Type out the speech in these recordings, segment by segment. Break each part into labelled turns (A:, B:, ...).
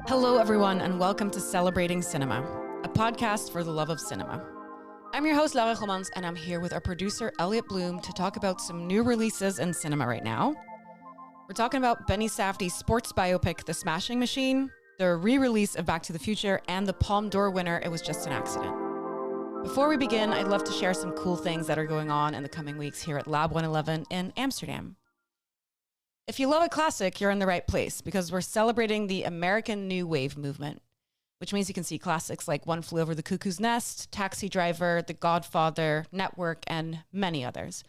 A: Hello, everyone, and welcome to Celebrating Cinema, a podcast for the love of cinema. I'm your host, Laura and Gommans, and I'm here with our producer, Elliot Bloom, to talk about some new releases in cinema right now. We're talking about Benny Safdie's sports biopic, The Smashing Machine, the re-release of Back to the Future, and the Palme d'Or winner, It Was Just an Accident. Before we begin, I'd love to share some cool things that are going on in the coming weeks here at Lab 111 in Amsterdam. If you love a classic, you're in the right place because we're celebrating the American New Wave movement, which means you can see classics like One Flew Over the Cuckoo's Nest, Taxi Driver, The Godfather, Network, and many others.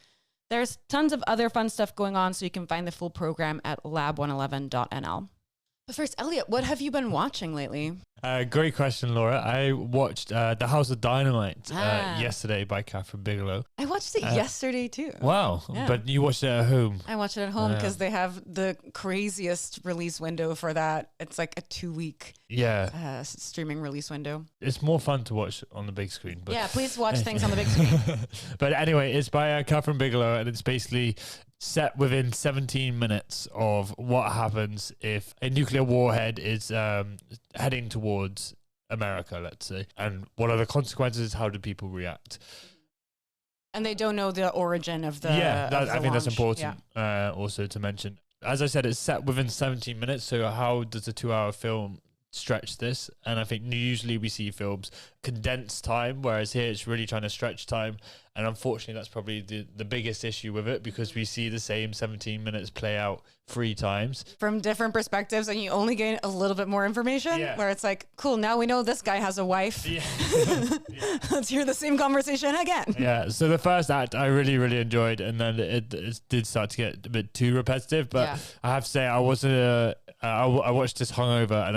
A: There's tons of other fun stuff going on, so you can find the full program at lab111.nl. But first, Elliot, what have you been watching lately?
B: Great question, Laura. I watched The House of Dynamite yesterday by Kathryn Bigelow.
A: I watched it yesterday too.
B: Wow. Yeah. But you watched it at home.
A: I watched it at home because they have the craziest release window for that. It's like a 2-week streaming release window.
B: It's more fun to watch on the big screen. But
A: yeah, please watch things on the big screen.
B: But anyway, it's by Kathryn Bigelow, and it's basically set within 17 minutes of what happens if a nuclear warhead is heading towards America, let's say. And what are the consequences? How do people react?
A: And they don't know the origin of the
B: I think that's important also to mention. As I said, it's set within 17 minutes, so how does a 2-hour film stretch this? And I think usually we see films condense time, whereas here it's really trying to stretch time, and unfortunately that's probably the biggest issue with it, because we see the same 17 minutes play out 3 times
A: from different perspectives, and you only gain a little bit more information where it's like, cool, now we know this guy has a wife. Let's hear the same conversation again.
B: So the first act I really enjoyed, and then it did start to get a bit too repetitive, but I have to say I wasn't I watched this hungover, and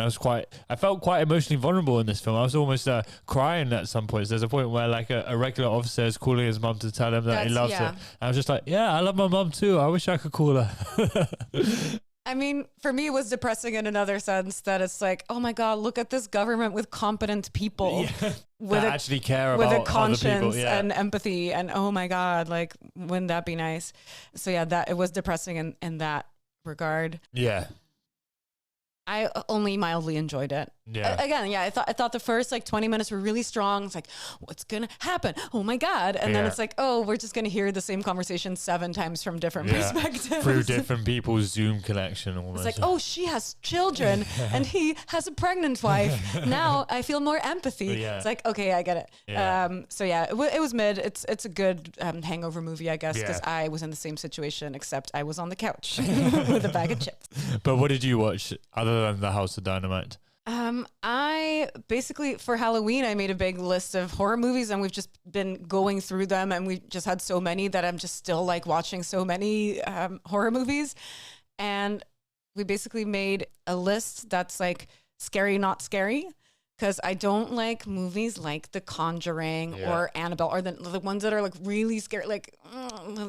B: I felt quite emotionally vulnerable in this film. I was almost crying at some points. There's a point where like a regular officer is calling his mum to tell him that he loves her. And I was just like, I love my mum too. I wish I could call her.
A: I mean, for me, it was depressing in another sense that it's like, oh my God, look at this government with competent people
B: that actually care about
A: with a conscience
B: other people.
A: and empathy. And oh my God, like, wouldn't that be nice? So that it was depressing in that regard.
B: Yeah.
A: I only mildly enjoyed it. I thought the first 20 minutes were really strong. It's like, what's gonna happen? Oh my God. And then it's like, oh, we're just gonna hear the same conversation 7 times from different perspectives.
B: Through different people's Zoom connection almost.
A: It's like, oh, she has children and he has a pregnant wife. Now I feel more empathy. It's like, okay, I get it. It was mid. It's a good hangover movie, I guess, because I was in the same situation, except I was on the couch with a bag of chips.
B: But what did you watch other than The House of Dynamite?
A: I basically, for Halloween, I made a big list of horror movies, and we've just been going through them, and we just had so many that I'm just still like watching so many horror movies. And we basically made a list that's like scary, not scary, because I don't like movies like The Conjuring or Annabelle, or the ones that are like really scary, like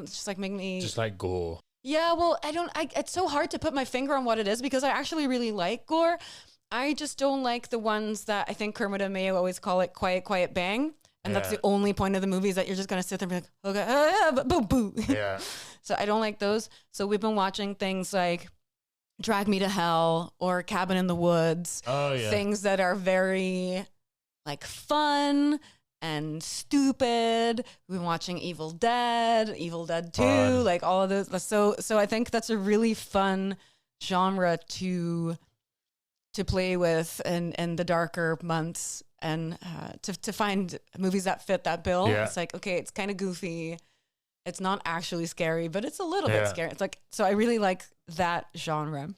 A: just like make me
B: just like gore.
A: Yeah, well, it's so hard to put my finger on what it is, because I actually really like gore. I just don't like the ones that I think Kermit and Mayo always call it quiet, quiet, bang. And that's the only point of the movie, is that you're just going to sit there and be like, okay, boo, boo. Yeah. So I don't like those. So we've been watching things like Drag Me to Hell or Cabin in the Woods. Oh, yeah. Things that are very like fun and stupid. We've been watching Evil Dead 2, like all of those. So I think that's a really fun genre to play with in the darker months, and to find movies that fit that bill. It's like, okay, it's kind of goofy. It's not actually scary, but it's a little bit scary. It's like, so I really like that genre.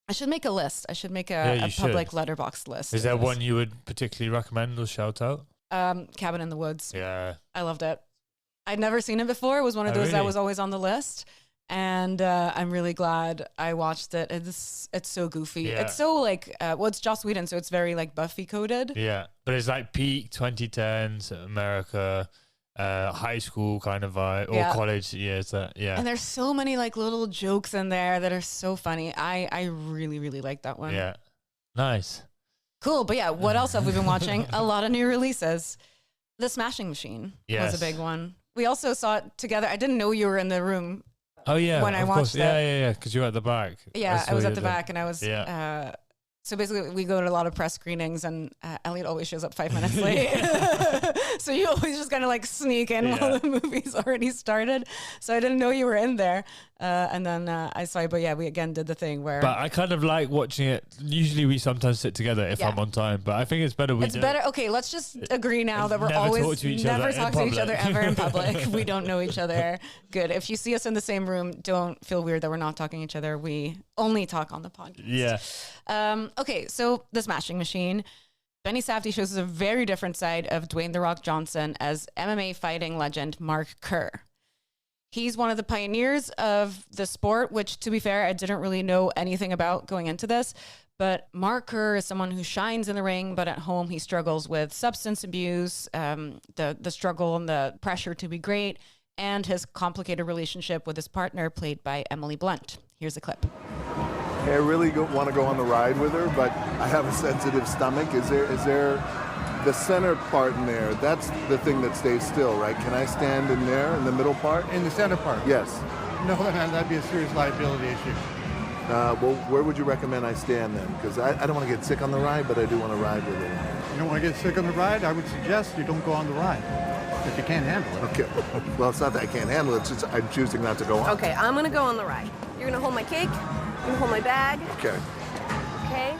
A: I should make a list. I should make a public letterbox list.
B: Is there one you would particularly recommend or shout out?
A: Cabin in the Woods.
B: Yeah.
A: I loved it. I'd never seen it before. It was one of those that was always on the list. And I'm really glad I watched it. It's so goofy. Yeah. It's so like, it's Joss Whedon, so it's very like Buffy coded.
B: Yeah, but it's like peak 2010s America, high school kind of vibe, or college. It's that. Yeah.
A: And there's so many like little jokes in there that are so funny. I really, really like that one.
B: Yeah. Nice.
A: Cool. But yeah, what else have we been watching? A lot of new releases. The Smashing Machine was a big one. We also saw it together. I didn't know you were in the room.
B: Oh yeah,
A: when I watched
B: it. Yeah, because you were at the back.
A: Yeah, I was at the back, and I was So basically, we go to a lot of press screenings, and Elliot always shows up 5 minutes late. So you always just kind of like sneak in while the movie's already started. So I didn't know you were in there. And then I saw you, but yeah, we again did the thing where.
B: But I kind of like watching it. Usually we sometimes sit together if I'm on time, but I think it's better
A: It's better. Okay, let's just agree now that we're always never talk to each other ever in public. We don't know each other. Good. If you see us in the same room, don't feel weird that we're not talking to each other. We only talk on the podcast.
B: Yeah.
A: Okay, so the Smashing Machine. Benny Safdie shows us a very different side of Dwayne "The Rock" Johnson as MMA fighting legend Mark Kerr. He's one of the pioneers of the sport, which, to be fair, I didn't really know anything about going into this. But Mark Kerr is someone who shines in the ring, but at home he struggles with substance abuse, the struggle and the pressure to be great, and his complicated relationship with his partner, played by Emily Blunt. Here's a clip.
C: I really want to go on the ride with her, but I have a sensitive stomach. Is there the center part in there? That's the thing that stays still, right? Can I stand in there, in the middle part?
D: In the center part?
C: Yes.
D: No, that'd be a serious liability issue.
C: Well, where would you recommend I stand then? Because I don't want to get sick on the ride, but I do want to ride with her.
D: You don't want to get sick on the ride? I would suggest you don't go on the ride if you can't handle it.
C: Okay. Well, it's not that I can't handle it. It's just I'm choosing not to go on.
E: Okay, I'm going to go on the ride. You're going to hold my cake. You're going to hold my bag.
C: Okay.
E: Okay?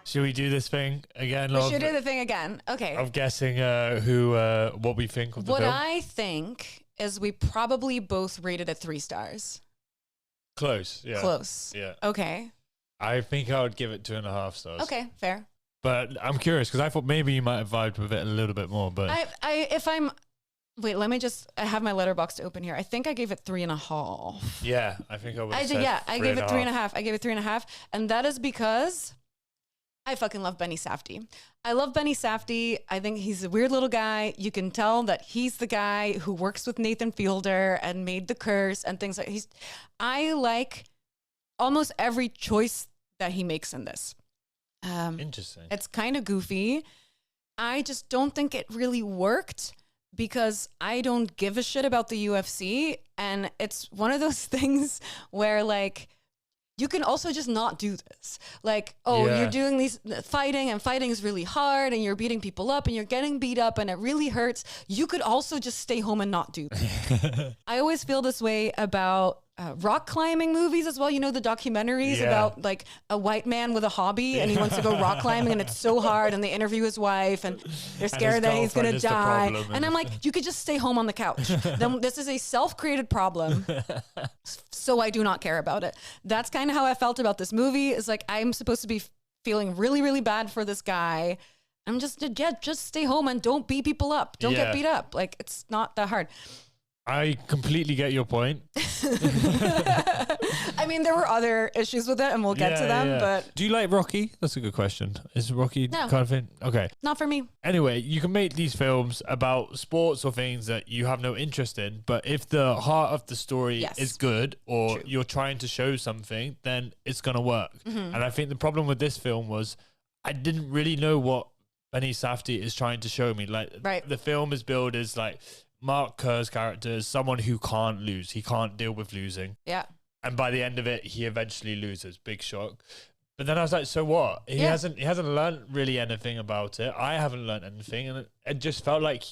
B: Should we do this thing again?
A: We should do the thing again. Okay.
B: Of guessing what we think of the
A: What
B: film.
A: I think is we probably both rated it 3 stars.
B: Close. Yeah.
A: Close.
B: Yeah.
A: Okay.
B: I think I would give it 2.5 stars.
A: Okay, fair.
B: But I'm curious because I thought maybe you might have vibed with it a little bit more. But
A: Wait, let me just. I have my letterbox open here. I think I gave it 3.5.
B: yeah, I think I would.
A: I did. Yeah, I gave it 3.5. I gave it 3.5, and that is because I fucking love Benny Safdie. I love Benny Safdie. I think he's a weird little guy. You can tell that he's the guy who works with Nathan Fielder and made The Curse and things like. I like almost every choice that he makes in this.
B: Interesting.
A: It's kind of goofy. I just don't think it really worked because I don't give a shit about the UFC. And it's one of those things where, like, you can also just not do this. Like, you're doing these fighting and fighting is really hard and you're beating people up and you're getting beat up and it really hurts. You could also just stay home and not do that. I always feel this way about rock climbing movies as well. You know, the documentaries about like a white man with a hobby and he wants to go rock climbing and it's so hard and they interview his wife and they're scared that he's going to die. And I'm like, you could just stay home on the couch. Then this is a self-created problem. So I do not care about it. That's kind of how I felt about this movie. Is like, I'm supposed to be feeling really, really bad for this guy. I'm just stay home and don't beat people up. Don't get beat up. Like, it's not that hard.
B: I completely get your point.
A: I mean, there were other issues with it, and we'll get to them. But
B: do you like Rocky? That's a good question. Is Rocky kind of thing? Okay,
A: not for me.
B: Anyway, you can make these films about sports or things that you have no interest in, but if the heart of the story is good, or you're trying to show something, then it's gonna work. Mm-hmm. And I think the problem with this film was I didn't really know what Benny Safdie is trying to show me. Like, the film is billed as like Mark Kerr's character is someone who can't lose. He can't deal with losing.
A: Yeah.
B: And by the end of it, he eventually loses. Big shock. But then I was like, so what? He hasn't learned really anything about it. I haven't learned anything. And it just felt like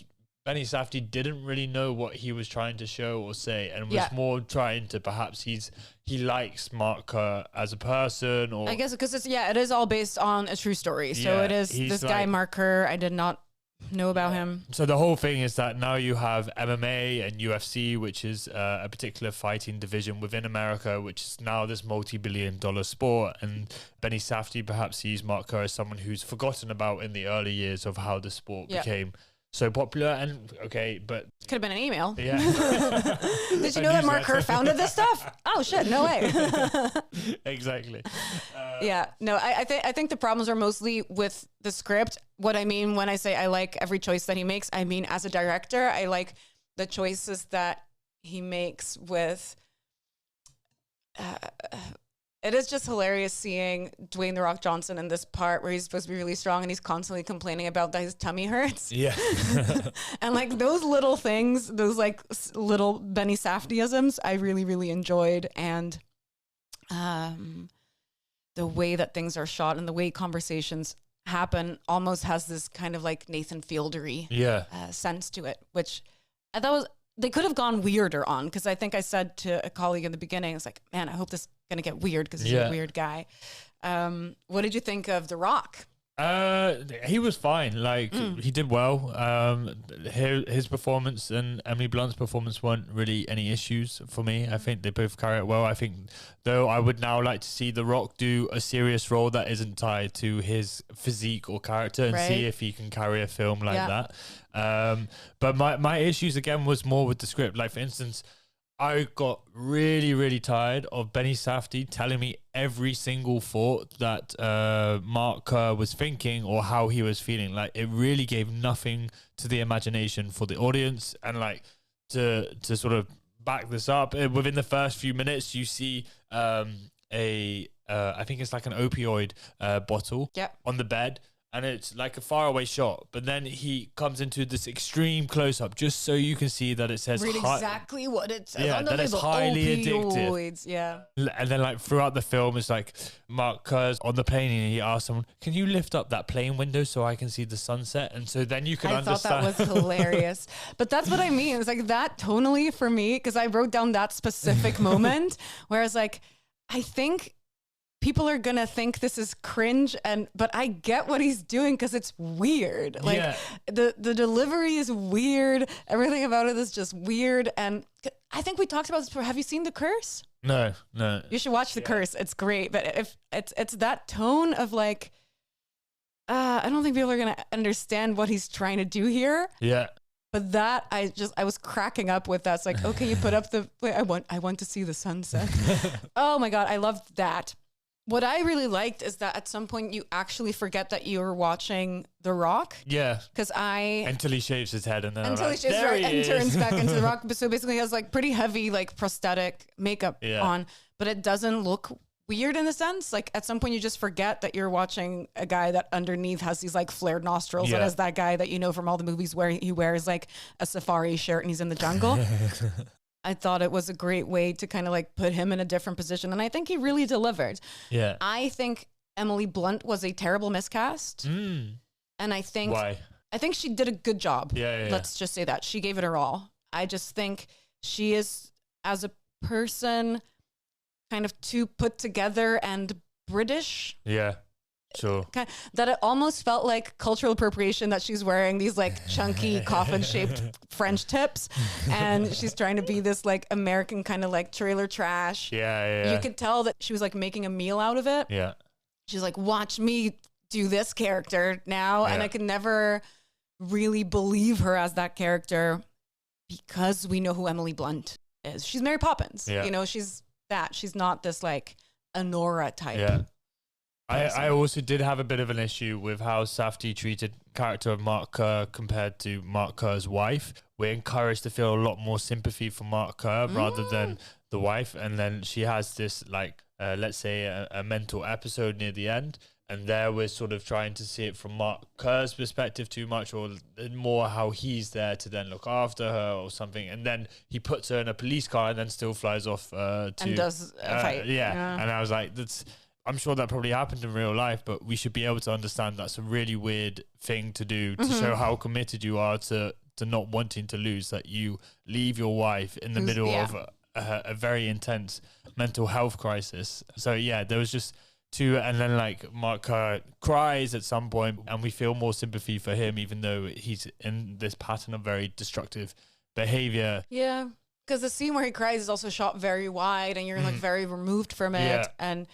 B: Benny Safdie didn't really know what he was trying to show or say, and was more trying to perhaps he likes Mark Kerr as a person, or
A: I guess because it is all based on a true story. So it is this guy Mark Kerr. I did not know about him.
B: So the whole thing is that now you have MMA and UFC, which is a particular fighting division within America, which is now this multi-billion-dollar sport. And Benny Safdie perhaps sees Mark Kerr as someone who's forgotten about in the early years of how the sport became so popular. And but
A: could have been an email.
B: Yeah.
A: Did you know that Mark Kerr founded this stuff? Oh shit, no way.
B: Exactly.
A: I think the problems are mostly with the script. What I mean when I say I like every choice that he makes, I mean as a director, I like the choices that he makes with it is just hilarious seeing Dwayne "The Rock" Johnson in this part where he's supposed to be really strong and he's constantly complaining about that his tummy hurts.
B: Yeah.
A: And like those little things, those like little Benny Safdie-isms, I really, really enjoyed. And the way that things are shot and the way conversations happen almost has this kind of like Nathan Fieldery sense to it, which I thought they could have gone weirder on, because I think I said to a colleague in the beginning, it's like, man, I hope this is going to get weird because he's a weird guy. What did you think of The Rock?
B: He was fine. Like he did well. His performance and Emily Blunt's performance weren't really any issues for me. I think they both carry it well. I think, though, I would now like to see The Rock do a serious role that isn't tied to his physique or character, and see if he can carry a film like that. But my issues again was more with the script. Like, for instance, I got really, really tired of Benny Safdie telling me every single thought that Mark Kerr was thinking or how he was feeling. Like, it really gave nothing to the imagination for the audience. And like, to sort of back this up, within the first few minutes, you see I think it's like an opioid bottle on the bed. And it's like a faraway shot, but then he comes into this extreme close-up just so you can see that it says
A: exactly what it says.
B: Yeah, that it's highly
A: opioids,
B: addictive. And then like throughout the film, it's like Mark Kerr's on the plane and he asks someone, "Can you lift up that plane window so I can see the sunset?" And so then you can understand.
A: I thought that was hilarious. But that's what I mean. It's like that tonally for me, because I wrote down that specific moment where I was like, I think people are gonna think this is cringe, but I get what he's doing because it's weird. Like the delivery is weird. Everything about it is just weird. And I think we talked about this before. Have you seen The Curse?
B: No.
A: You should watch The Curse. It's great. But if it's that tone of like, I don't think people are gonna understand what he's trying to do here.
B: Yeah.
A: But that I was cracking up with that. It's like, okay, you put up I want to see the sunset. Oh my God, I loved that. What I really liked is that at some point you actually forget that you're watching The Rock.
B: Yeah.
A: Because
B: until he shaves his head and then
A: he shaves right and turns back into The Rock. So basically he has like pretty heavy like prosthetic makeup on, but it doesn't look weird in a sense. Like at some point you just forget that you're watching a guy that underneath has these like flared nostrils. And as that guy that you know from all the movies where he wears like a safari shirt and he's in the jungle. I thought it was a great way to kind of like put him in a different position. And I think he really delivered. Yeah. I think Emily Blunt was a terrible miscast. And I think...
B: Why?
A: I think she did a good job.
B: Yeah.
A: Let's just say that. She gave it her all. I just think she is, as a person, kind of too put together and British.
B: Yeah. Sure.
A: That it almost felt like cultural appropriation that she's wearing these like chunky coffin-shaped French tips, and she's trying to be this like American kind of like trailer trash.
B: Yeah.
A: You could tell that she was like making a meal out of it.
B: Yeah.
A: She's like, watch me do this character now, and I could never really believe her as that character because we know who Emily Blunt is. She's Mary Poppins.
B: Yeah.
A: You know, she's that. She's not this like Honora type.
B: Yeah. I also did have a bit of an issue with how Safdie treated character of Mark Kerr compared to Mark Kerr's wife. We're encouraged to feel a lot more sympathy for Mark Kerr rather than the wife. And then she has this, like, let's say a mental episode near the end. And there we're sort of trying to see it from Mark Kerr's perspective too much, or more how he's there to then look after her or something. And then he puts her in a police car and then still flies off and
A: does a fight.
B: Yeah. And I was like, I'm sure that probably happened in real life, but we should be able to understand that's a really weird thing to do to show how committed you are to not wanting to lose, that you leave your wife in the middle of a very intense mental health crisis. So yeah, there was just two, and then like Mark Kerr cries at some point and we feel more sympathy for him, even though he's in this pattern of very destructive behavior.
A: Yeah, because the scene where he cries is also shot very wide and you're like very removed from it. And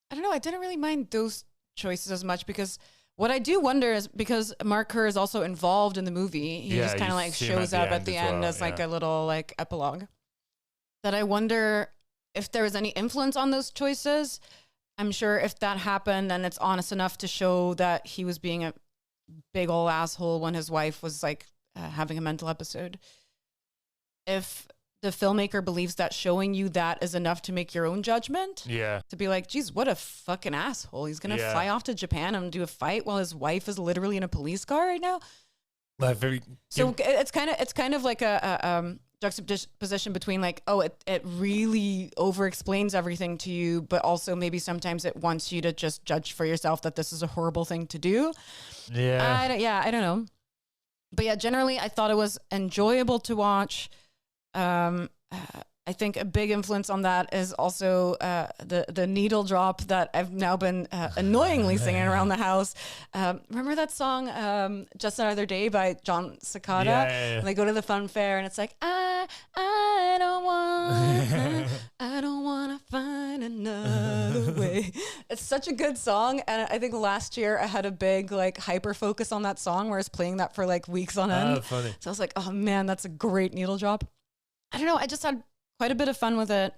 A: I don't know, I didn't really mind those choices as much, because what I do wonder is because Mark Kerr is also involved in the movie. He just kind of like shows up at the end as like a little like epilogue. That I wonder if there was any influence on those choices. I'm sure if that happened and it's honest enough to show that he was being a big old asshole when his wife was like having a mental episode. If the filmmaker believes that showing you that is enough to make your own judgment. Yeah. To be like, geez, what a fucking asshole. He's going to fly off to Japan and do a fight while his wife is literally in a police car right now.
B: It's
A: kind of like a juxtaposition between like, oh, it really over explains everything to you, but also maybe sometimes it wants you to just judge for yourself that this is a horrible thing to do. I don't know. But yeah, generally I thought it was enjoyable to watch. I think a big influence on that is also the needle drop that I've now been annoyingly singing around the house. Remember that song, Just Another Day by John Cicada?
B: Yeah.
A: And they go to the fun fair and it's like, I don't want to find another way. It's such a good song. And I think last year I had a big like hyper focus on that song where I was playing that for like weeks on end.
B: Funny.
A: So I was like, oh man, that's a great needle drop. I don't know. I just had quite a bit of fun with it,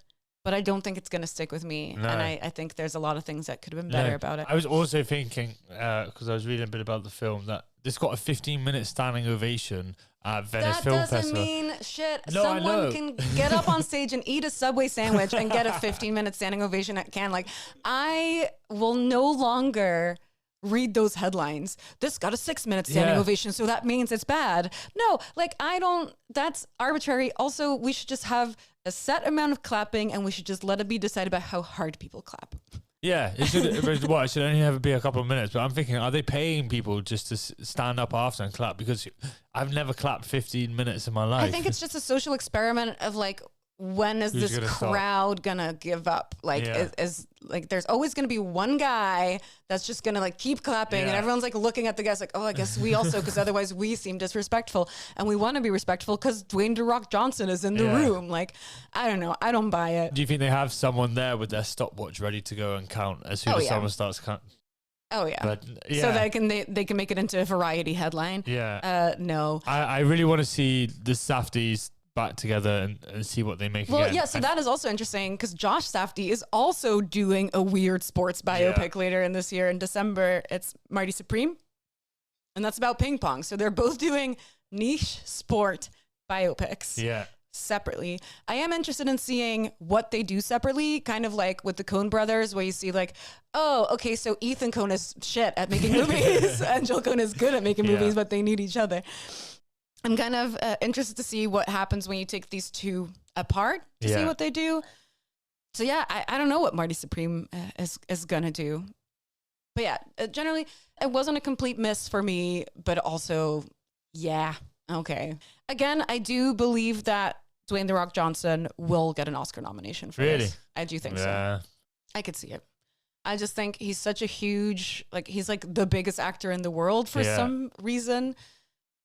A: but I don't think it's going to stick with me.
B: No.
A: And I think there's a lot of things that could have been better about it.
B: I was also thinking, because I was reading a bit about the film, that this got a 15-minute standing ovation at Venice Film Festival.
A: That doesn't mean shit.
B: No,
A: Someone can get up on stage and eat a Subway sandwich and get a 15-minute standing ovation at Cannes. Like, I will no longer read those headlines. This got a 6-minute standing ovation, so that means it's bad. No, like that's arbitrary. Also, we should just have a set amount of clapping and we should just let it be decided by how hard people clap.
B: Yeah, it should. It should only have be a couple of minutes. But I'm thinking, are they paying people just to stand up after and clap? Because I've never clapped 15 minutes in my life.
A: I think it's just a social experiment of like, when is
B: Who's
A: this crowd gonna give up? Like, is like, there's always gonna be one guy that's just gonna like keep clapping, and everyone's like looking at the guys like, oh, I guess we also, because otherwise we seem disrespectful, and we want to be respectful because Dwayne "The Rock" Johnson is in the room. Like, I don't know, I don't buy it.
B: Do you think they have someone there with their stopwatch ready to go and count as soon as someone starts counting?
A: Oh yeah.
B: But,
A: so they can make it into a variety headline. No.
B: I really want to see the Safdies back together and see what they make again.
A: Yeah, so that is also interesting because Josh Safdie is also doing a weird sports biopic later in this year. In December, it's Marty Supreme, and that's about ping pong. So they're both doing niche sport biopics separately. I am interested in seeing what they do separately, kind of like with the Coen brothers, where you see like, oh, okay, so Ethan Coen is shit at making movies, and Joel Coen is good at making movies, but they need each other. I'm kind of interested to see what happens when you take these two apart to see what they do. So yeah, I don't know what Marty Supreme is gonna do. But yeah, generally, it wasn't a complete miss for me, but also, okay. Again, I do believe that Dwayne "The Rock" Johnson will get an Oscar nomination for this. I do think so. I could see it. I just think he's such a huge, like, he's like the biggest actor in the world for some reason.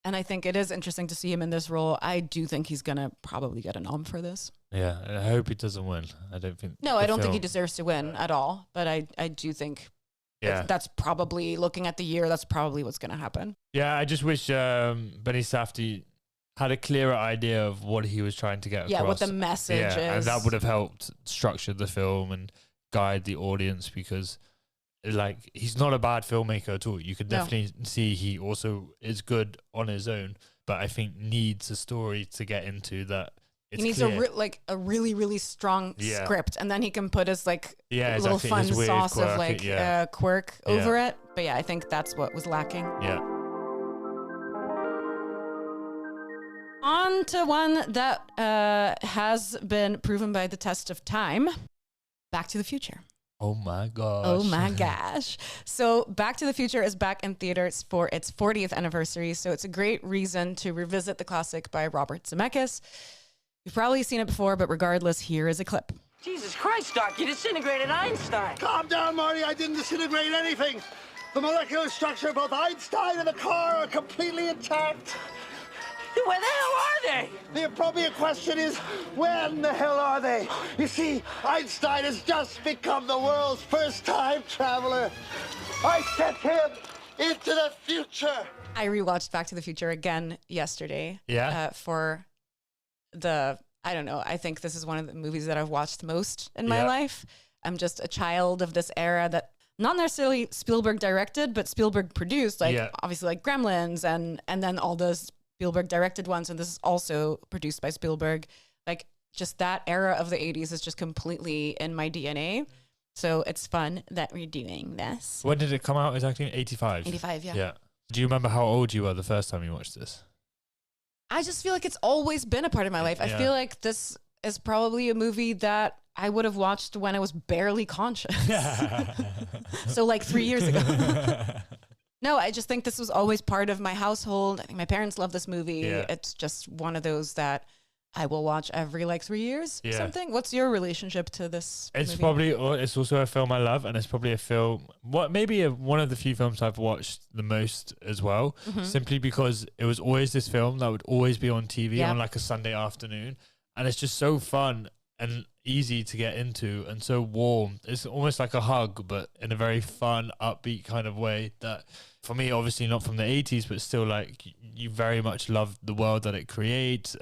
A: And I think it is interesting to see him in this role. I do think he's going to probably get a nom for this.
B: Yeah, I hope he doesn't win. I don't think.
A: No, I don't think he deserves to win at all. But I do think that's probably, looking at the year, that's probably what's going to happen.
B: Yeah, I just wish Benny Safdie had a clearer idea of what he was trying to get across.
A: Yeah, what the message is.
B: And that would have helped structure the film and guide the audience, because like, he's not a bad filmmaker at all. You could definitely see he also is good on his own, but I think needs a story to get into that. He needs a really, really strong script, and then he can put his little fun his weird, sauce quirky, of quirk over it. But yeah, I think that's what was lacking. Yeah.
A: On to one that has been proven by the test of time. Back to the Future.
B: Oh my gosh.
A: Oh my gosh. So Back to the Future is back in theaters for its 40th anniversary. So it's a great reason to revisit the classic by Robert Zemeckis. You've probably seen it before, but regardless, here is a clip.
F: Jesus Christ, Doc, you disintegrated Einstein.
G: Calm down, Marty. I didn't disintegrate anything. The molecular structure of both Einstein and the car are completely intact.
F: Where the hell are they?
G: The appropriate question is, when the hell are they? You see, Einstein has just become the world's first time traveler. I sent him into the future.
A: I rewatched Back to the Future again yesterday.
B: Yeah.
A: For I don't know, I think this is one of the movies that I've watched most in my life. I'm just a child of this era that not necessarily Spielberg directed, but Spielberg produced, obviously like Gremlins and then all those Spielberg directed ones, and this is also produced by Spielberg. Like, just that era of the 80s is just completely in my DNA. So it's fun that we're doing this.
B: When did it come out exactly? 85?
A: 85, yeah.
B: Yeah. Do you remember how old you were the first time you watched this?
A: I just feel like it's always been a part of my life. I feel like this is probably a movie that I would have watched when I was barely conscious. So like 3 years ago. No, I just think this was always part of my household. I think my parents love this movie. Yeah. It's just one of those that I will watch every like 3 years or something. What's your relationship to this movie?
B: It's also a film I love, and it's probably a film, one of the few films I've watched the most as well, simply because it was always this film that would always be on TV on like a Sunday afternoon. And it's just so fun and easy to get into and so warm. It's almost like a hug, but in a very fun, upbeat kind of way that, for me, obviously not from the 80s, but still like you very much love the world that it creates.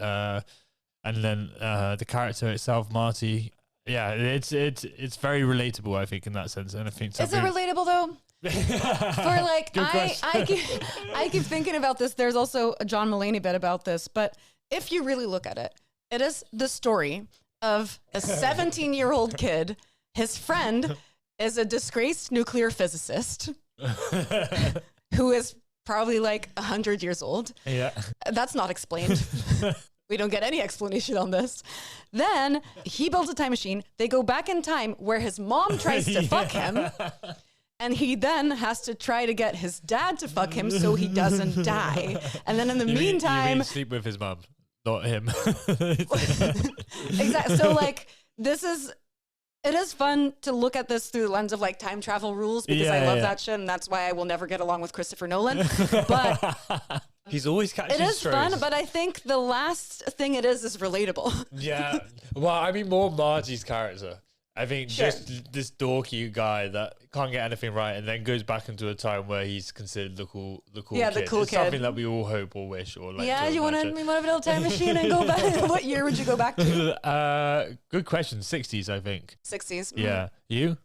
B: And then the character itself, Marty, it's very relatable, I think, in that sense. And I think
A: is it relatable though? For like, I keep thinking about this. There's also a John Mulaney bit about this, but if you really look at it, it is the story of a 17-year-old kid. His friend is a disgraced nuclear physicist who is probably like 100 years old. Yeah, that's not explained. We don't get any explanation on this. Then he builds a time machine. They go back in time where his mom tries to fuck him. And he then has to try to get his dad to fuck him so he doesn't die. And then in the meantime...
B: You mean sleep with his mom, not him.
A: Exactly. So like, it is fun to look at this through the lens of like time travel rules because I love that shit. And that's why I will never get along with Christopher Nolan. But...
B: He's always catching
A: strays. It is
B: strays.
A: fun, but I think the last thing it is relatable.
B: Yeah. Well, I mean, more Marty's character. I think just this dorky guy that can't get anything right and then goes back into a time where he's considered the cool kid.
A: The cool
B: it's
A: kid.
B: Something that we all hope or wish or like.
A: Yeah, you want to build a time machine and go back? What year would you go back to?
B: Good question. 60s, I think.
A: 60s.
B: Yeah. You?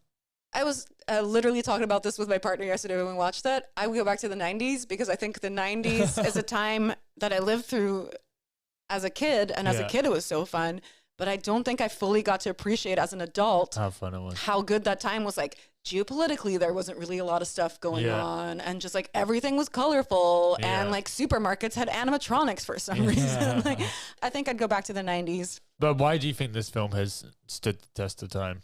A: I was literally talking about this with my partner yesterday when we watched it. I would go back to the 90s because I think the 90s is a time that I lived through as a kid. And as a kid, it was so fun. But I don't think I fully got to appreciate as an adult
B: how fun it was.
A: How good that time was. Like geopolitically, there wasn't really a lot of stuff going on. And just like everything was colorful. And like supermarkets had animatronics for some reason. Like, I think I'd go back to the 90s.
B: But why do you think this film has stood the test of time?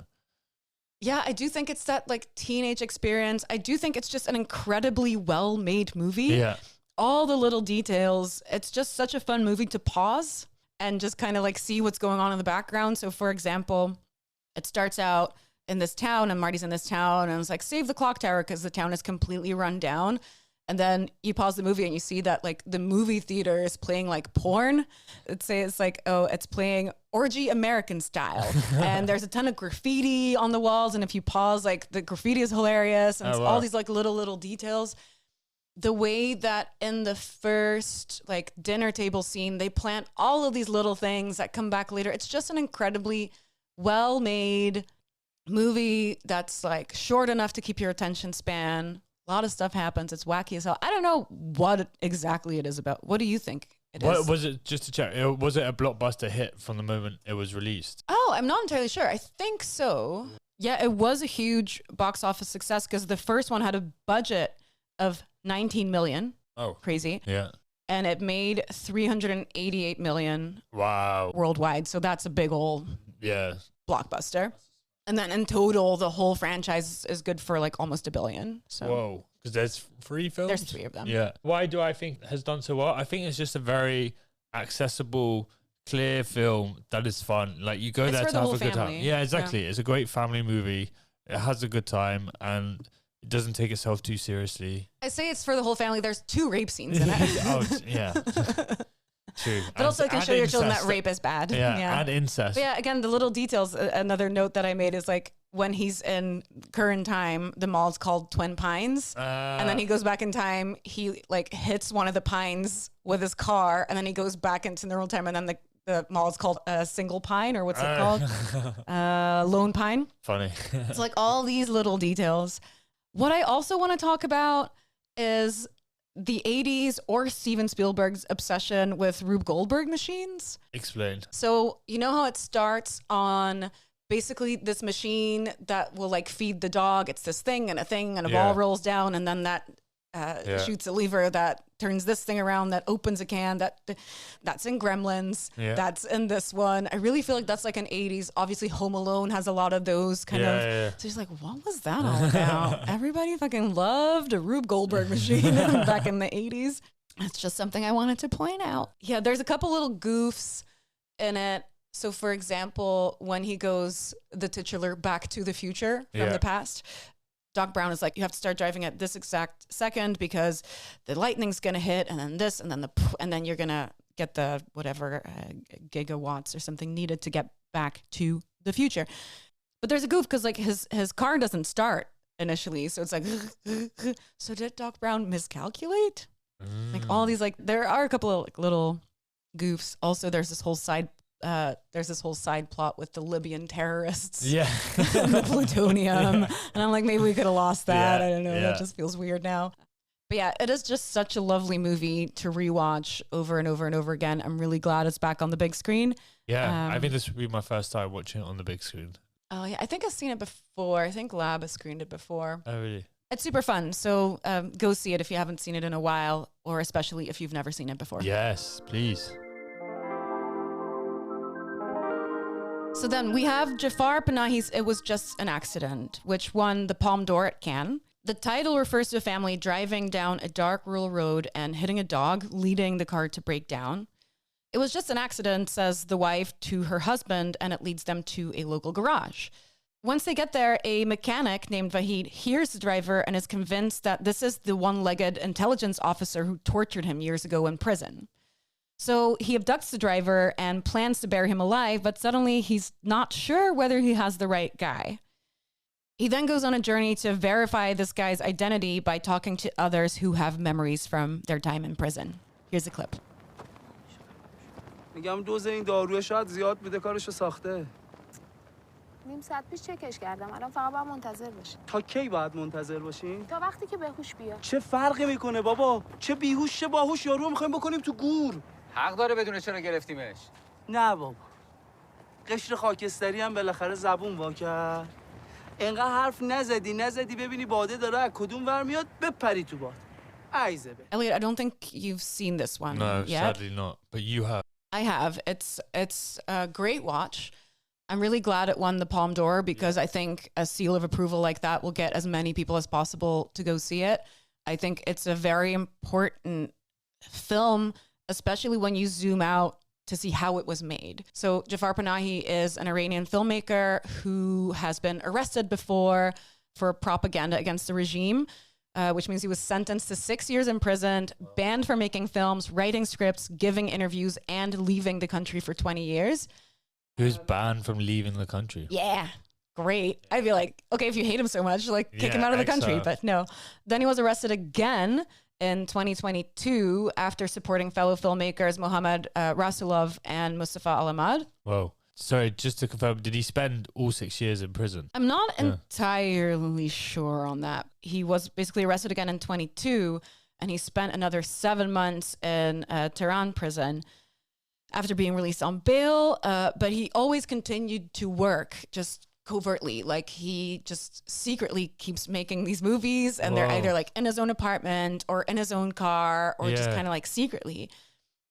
A: Yeah, I do think it's that like teenage experience. I do think it's just an incredibly well-made movie. Yeah. All the little details. It's just such a fun movie to pause and just kind of like see what's going on in the background. So for example, it starts out in this town and Marty's in this town and it's like, save the clock tower because the town is completely run down. And then you pause the movie and you see that like the movie theater is playing like porn. It's like, oh, it's playing Orgy American Style. And there's a ton of graffiti on the walls. And if you pause, like the graffiti is hilarious. And it's all these like little details. The way that in the first like dinner table scene, they plant all of these little things that come back later. It's just an incredibly well-made movie that's like short enough to keep your attention span. A lot of stuff happens. It's wacky as hell. I don't know what exactly it is about. What do you think it is?
B: Was it, just to check, was it a blockbuster hit from the moment it was released?
A: Oh, I'm not entirely sure. I think so. Yeah, it was a huge box office success because the first one had a budget of 19 million.
B: Oh.
A: Crazy.
B: Yeah.
A: And it made 388 million.
B: Wow.
A: Worldwide. So that's a big old blockbuster. And then in total, the whole franchise is good for like almost $1 billion. So.
B: Whoa. Because there's 3 films?
A: There's 3 of them.
B: Yeah. Why do I think it has done so well? I think it's just a very accessible, clear film that is fun. Like you go there to have a good time. Yeah, exactly. Yeah. It's a great family movie. It has a good time and it doesn't take itself too seriously. I
A: say it's for the whole family. There's 2 rape scenes in it.
B: Oh, yeah. True.
A: But also you can show your children that rape is bad.
B: Yeah, and incest.
A: But yeah, again, the little details. Another note that I made is like when he's in current time, the mall's called Twin Pines. And then he goes back in time, he like hits one of the pines with his car and then he goes back into normal time and then the mall is called Single Pine or what's it called? Lone Pine.
B: Funny.
A: It's like all these little details. What I also want to talk about is the 80s or Steven Spielberg's obsession with Rube Goldberg machines.
B: Explain.
A: So you know how it starts on basically this machine that will like feed the dog. It's this thing and a ball rolls down and then that shoots a lever that turns this thing around, that opens a can, that's in Gremlins, that's in this one. I really feel like that's like an 80s. Obviously, Home Alone has a lot of those kind of. Yeah. So he's like, what was that all about? Everybody fucking loved a Rube Goldberg machine back in the 80s. It's just something I wanted to point out. Yeah, there's a couple little goofs in it. So, for example, when he goes, the titular Back to the Future from the past, Doc Brown is like, you have to start driving at this exact second because the lightning's going to hit, and then this, and then you're going to get the whatever gigawatts or something needed to get back to the future. But there's a goof because like his car doesn't start initially. So it's like, so did Doc Brown miscalculate? Like all these, like, there are a couple of like little goofs. Also, there's this whole side plot with the Libyan terrorists. Yeah. And the plutonium. And I'm like, maybe we could have lost that. I don't know. That just feels weird now. But yeah, it is just such a lovely movie to rewatch over and over and over again. I'm really glad it's back on the big screen.
B: Yeah. I think this would be my first time watching it on the big screen.
A: Oh yeah. I think I've seen it before. I think Lab has screened it before.
B: Oh really?
A: It's super fun. So go see it if you haven't seen it in a while, or especially if you've never seen it before.
B: Yes, please.
A: So then we have Jafar Panahi's It Was Just an Accident, which won the Palme d'Or at Cannes. The title refers to a family driving down a dark rural road and hitting a dog, leading the car to break down. It was just an accident, says the wife to her husband, and it leads them to a local garage. Once they get there, a mechanic named Vahid hears the driver and is convinced that this is the one-legged intelligence officer who tortured him years ago in prison. So he abducts the driver and plans to bury him alive, but suddenly he's not sure whether he has the right guy. He then goes on a journey to verify this guy's identity by talking to others who have memories from their time in prison. Here's a clip.
H: میگم دوز این داروی شاید زیاد بوده کارشو ساخته.
I: نیم ساعت پیش چکش کردم. الان فقط باید منتظر باشیم.
H: تا کی باید منتظر باشیم؟
I: تا وقتی که بهوش بیاد.
H: چه فرقی میکنه بابا؟ چه بیهوش چه باهوش یارو میخوایم بکنیم تو گور.
J: حق داره بدونه چرا گرفتیمش.
H: نه بابا. قشر خاکستری هم بالاخره زبون وا کرد. انقدر حرف نزدی ببینی باده داره از کدوم ور میاد بپری تو باد. عیزه به.
A: Elliot, I don't think you've seen this one
B: yet.
A: No,
B: sadly not. But you have.
A: I have. It's a great watch. I'm really glad it won the Palme d'Or because I think a seal of approval like that will get as many people as possible to go see it. I think it's a very important film, especially when you zoom out to see how it was made. So Jafar Panahi is an Iranian filmmaker who has been arrested before for propaganda against the regime, which means he was sentenced to 6 years in prison, banned from making films, writing scripts, giving interviews, and leaving the country for 20 years.
B: Who's banned from leaving the country?
A: Yeah, great. I'd be like, okay, if you hate him so much, like kick him out of the country. But no. Then he was arrested again in 2022 after supporting fellow filmmakers Mohammad Rasulov and Mustafa Al-Ahmad.
B: Whoa. Sorry, just to confirm, did he spend all 6 years in prison?
A: I'm not entirely sure on that. He was basically arrested again in 22, and he spent another 7 months in Tehran prison after being released on bail. But he always continued to work just covertly. Like he just secretly keeps making these movies, and they're either like in his own apartment or in his own car or just kind of like secretly.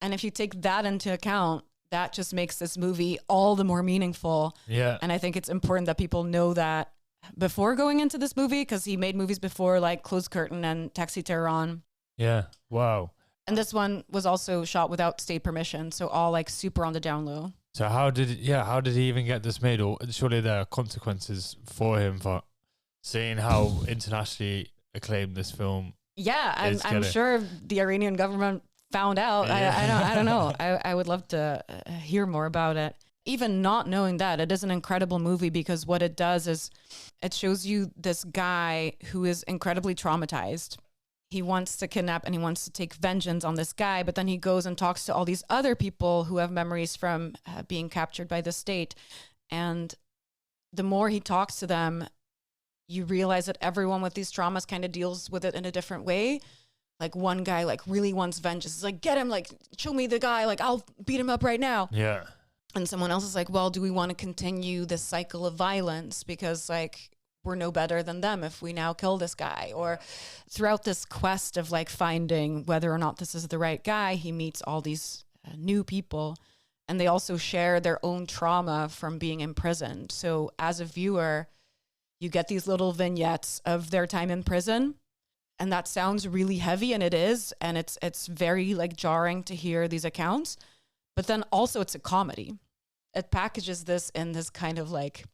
A: And if you take that into account, that just makes this movie all the more meaningful. Yeah. And I think it's important that people know that before going into this movie, because he made movies before like Closed Curtain and Taxi Tehran.
B: Yeah. Wow.
A: And this one was also shot without state permission. So all like super on the down low.
B: So how did he even get this made? Or surely there are consequences for him for seeing how internationally acclaimed this film.
A: Yeah. I'm sure the Iranian government found out. Yeah. I don't know. I would love to hear more about it. Even not knowing that, it is an incredible movie because what it does is it shows you this guy who is incredibly traumatized. He wants to kidnap and he wants to take vengeance on this guy, but then he goes and talks to all these other people who have memories from being captured by the state. And the more he talks to them, you realize that everyone with these traumas kind of deals with it in a different way. Like one guy like really wants vengeance. It's like, get him, like show me the guy, like I'll beat him up right now. And someone else is like, well, do we want to continue this cycle of violence? Because like, we're no better than them if we now kill this guy. Or throughout this quest of like finding whether or not this is the right guy, he meets all these new people, and they also share their own trauma from being imprisoned. So as a viewer, you get these little vignettes of their time in prison, and that sounds really heavy, and it is, and it's very like jarring to hear these accounts. But then also it's a comedy. It packages this in this kind of like,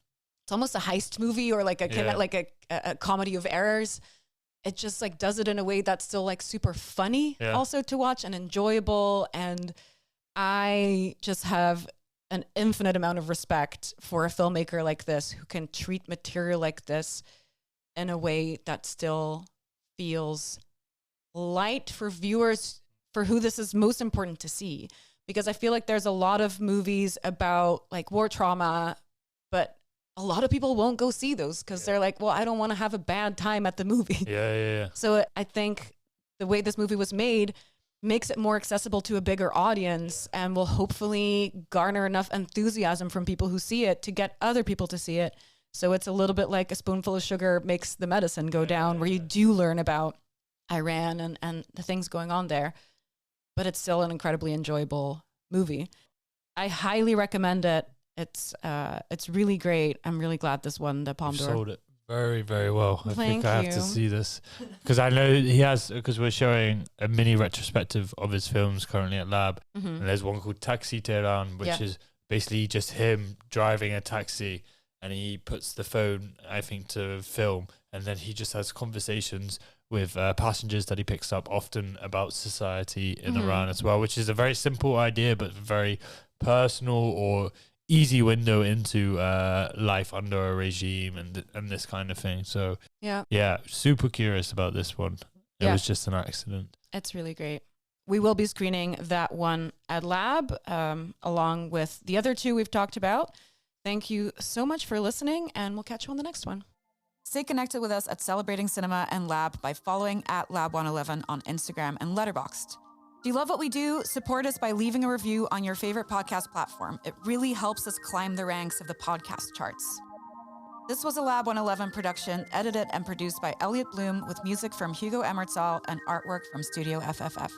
A: it's almost a heist movie or like a kind of like a comedy of errors. It just like does it in a way that's still like super funny also to watch and enjoyable. And I just have an infinite amount of respect for a filmmaker like this who can treat material like this in a way that still feels light for viewers, for who this is most important to see. Because I feel like there's a lot of movies about like war trauma, but a lot of people won't go see those because they're like, well, I don't want to have a bad time at the movie.
B: Yeah.
A: So I think the way this movie was made makes it more accessible to a bigger audience and will hopefully garner enough enthusiasm from people who see it to get other people to see it. So it's a little bit like a spoonful of sugar makes the medicine go down, where you do learn about Iran and the things going on there. But it's still an incredibly enjoyable movie. I highly recommend it. It's really great. I'm really glad this won the Palme d'Or.
B: Sold it very, very well. I think I have
A: you.
B: to see this because I know he has, because we're showing a mini retrospective of his films currently at Lab. And there's one called Taxi Tehran, which is basically just him driving a taxi, and he puts the phone, I think, to film, and then he just has conversations with passengers that he picks up, often about society in Iran as well, which is a very simple idea, but very personal or easy window into life under a regime and this kind of thing. So yeah, super curious about this one. It was just an accident.
A: It's really great. We will be screening that one at Lab, along with the other two we've talked about. Thank you so much for listening, and we'll catch you on the next one. Stay connected with us at Celebrating Cinema and Lab by following at Lab111 on Instagram and Letterboxd. If you love what we do, support us by leaving a review on your favorite podcast platform. It really helps us climb the ranks of the podcast charts. This was a Lab 111 production, edited and produced by Elliot Bloom, with music from Hugo Emertzal and artwork from Studio FFF.